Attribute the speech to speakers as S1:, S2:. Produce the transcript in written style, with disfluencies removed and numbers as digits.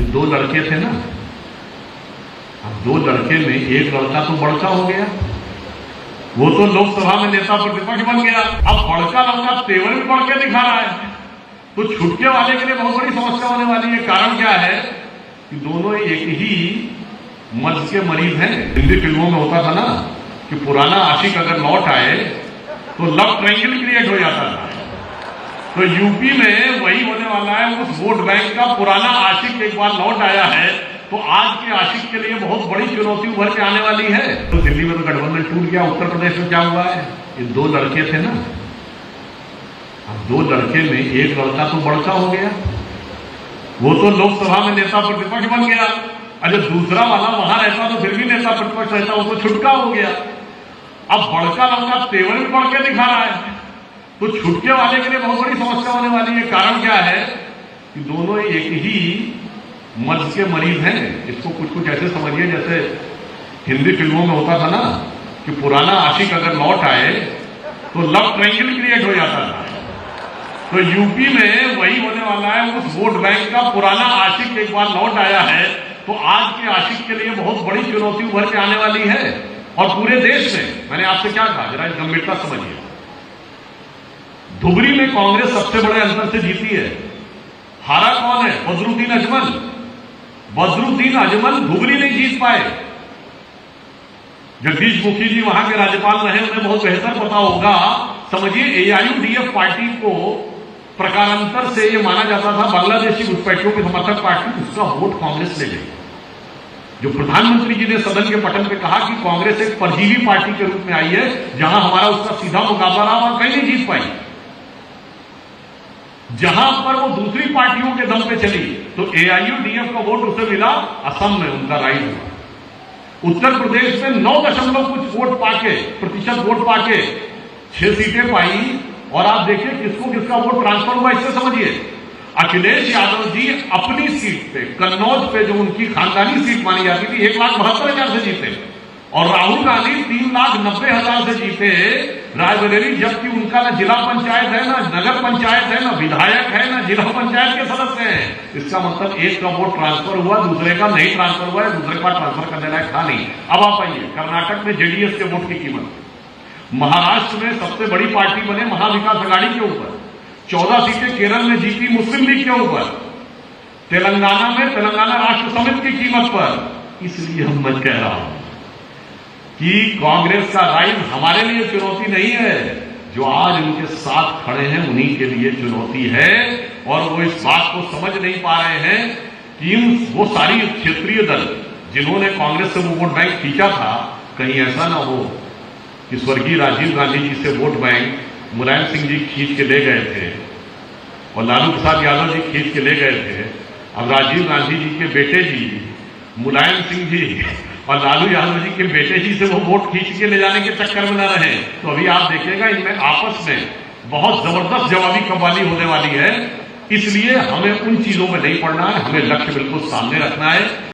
S1: दो लड़के थे ना, अब दो लड़के में एक लड़का तो बड़का हो गया, वो तो लोकसभा में नेता प्रतिपक्ष बन गया। अब बड़का लड़का तेवर भी बढ़ के दिखा रहा है, तो छुटके वाले के लिए बहुत बड़ी समस्या होने वाली है। कारण क्या है कि दोनों एक ही मर्ज के मरीज हैं। हिंदी फिल्मों में होता था ना कि पुराना आशिक अगर लौट आए तो लव ट्रायंगल क्रिएट हो जाता था। तो यूपी में वही होने वाला है। उस वोट बैंक का पुराना आशिक एक बार लौट आया है, तो आज के आशिक के लिए बहुत बड़ी चुनौती उभर के आने वाली है। तो दिल्ली में तो गठबंधन टूट गया, उत्तर प्रदेश में क्या हुआ है, ये दो लड़के थे ना, अब दो लड़के में एक लड़का तो बड़का हो गया, वो तो लोकसभा में नेता प्रतिपक्ष बन गया। अगर दूसरा वाला वहां रहता तो फिर भी नेता प्रतिपक्ष रहता, वो तो छुटका हो गया। अब बड़का लड़का तेवर भी बढ़ के दिखा रहा है, तो छुटके वाले के लिए बहुत बड़ी समस्या होने वाली है। कारण क्या है कि दोनों एक ही मर्ज के मरीज हैं। इसको कुछ कुछ ऐसे समझिए जैसे हिंदी फिल्मों में होता था ना कि पुराना आशिक अगर लौट आए तो लव ट्रायंगल क्रिएट हो जाता था। तो यूपी में वही होने वाला है। उस वोट बैंक का पुराना आशिक एक बार लौट आया है, तो आज के आशिक के लिए बहुत बड़ी चुनौती उभर के आने वाली है। और पूरे देश में मैंने आपसे क्या कहा, जरा गंभीरता समझिए। धुबरी में कांग्रेस सबसे बड़े अंतर से जीती है। हारा कौन है? बदरुद्दीन अजमल। बदरुद्दीन अजमल धुबरी नहीं जीत पाए। जगदीश मुखी जी वहां के राज्यपाल रहे, उन्हें बहुत बेहतर पता होगा। समझिए, एआईयूडीएफ पार्टी को प्रकारांतर से यह माना जाता था बांग्लादेशी घुसपैठियों की समर्थक पार्टी, उसका वोट कांग्रेस ले गई। जो प्रधानमंत्री जी ने सदन के पटल पे कहा कि कांग्रेस एक परजीवी पार्टी के रूप में आई है, जहां हमारा उसका सीधा मुकाबला रहा और कहीं नहीं जीत पाई। जहां पर वो दूसरी पार्टियों के दम पे चली, तो एआईयूडीएफ का वोट उसे मिला। असम में उनका राइज हुआ। उत्तर प्रदेश में 9 दशमलव कुछ वोट पाके, प्रतिशत वोट पाके 6 सीटें पाई। और आप देखिए किसको किसका वोट ट्रांसफर हुआ, इससे समझिए। अखिलेश यादव जी अपनी सीट पे, कन्नौज पे, जो उनकी खानदानी सीट मानी जाती थी, 1,72,000 से जीते। और राहुल गांधी 3,90,000 से जीते रायबरेली, जबकि उनका ना जिला पंचायत है, ना नगर पंचायत है, ना विधायक है, ना जिला पंचायत के सदस्य हैं। इसका मतलब एक का वोट ट्रांसफर हुआ, दूसरे का नहीं ट्रांसफर हुआ है, दूसरे का ट्रांसफर करने लायक था नहीं। अब आप आइए कर्नाटक में जेडीएस के वोट की कीमत। महाराष्ट्र में सबसे बड़ी पार्टी बने महाविकास आघाड़ी के ऊपर, 14 सीटें केरल में जीती मुस्लिम लीग के ऊपर, तेलंगाना में तेलंगाना राष्ट्र समिति की कीमत पर। इसलिए हम मैं कह रहा हूं कि कांग्रेस का राइज हमारे लिए चुनौती नहीं है, जो आज उनके साथ खड़े हैं उन्हीं के लिए चुनौती है। और वो इस बात को समझ नहीं पा रहे हैं कि वो सारी क्षेत्रीय दल जिन्होंने कांग्रेस से वो वोट बैंक खींचा था, कहीं ऐसा ना हो कि स्वर्गीय राजीव गांधी जी से वोट बैंक मुलायम सिंह जी खींच के ले गए थे और लालू प्रसाद यादव जी खींच के ले गए थे। अब राजीव गांधी जी के बेटे जी मुलायम सिंह जी और लालू यादव जी के बेटे जी से वो वोट खींच के ले जाने के चक्कर में न रहे। तो अभी आप देखिएगा इनमें आपस में बहुत जबरदस्त जवाबी कव्वाली होने वाली है। इसलिए हमें उन चीजों में नहीं पड़ना है, हमें लक्ष्य बिल्कुल सामने रखना है।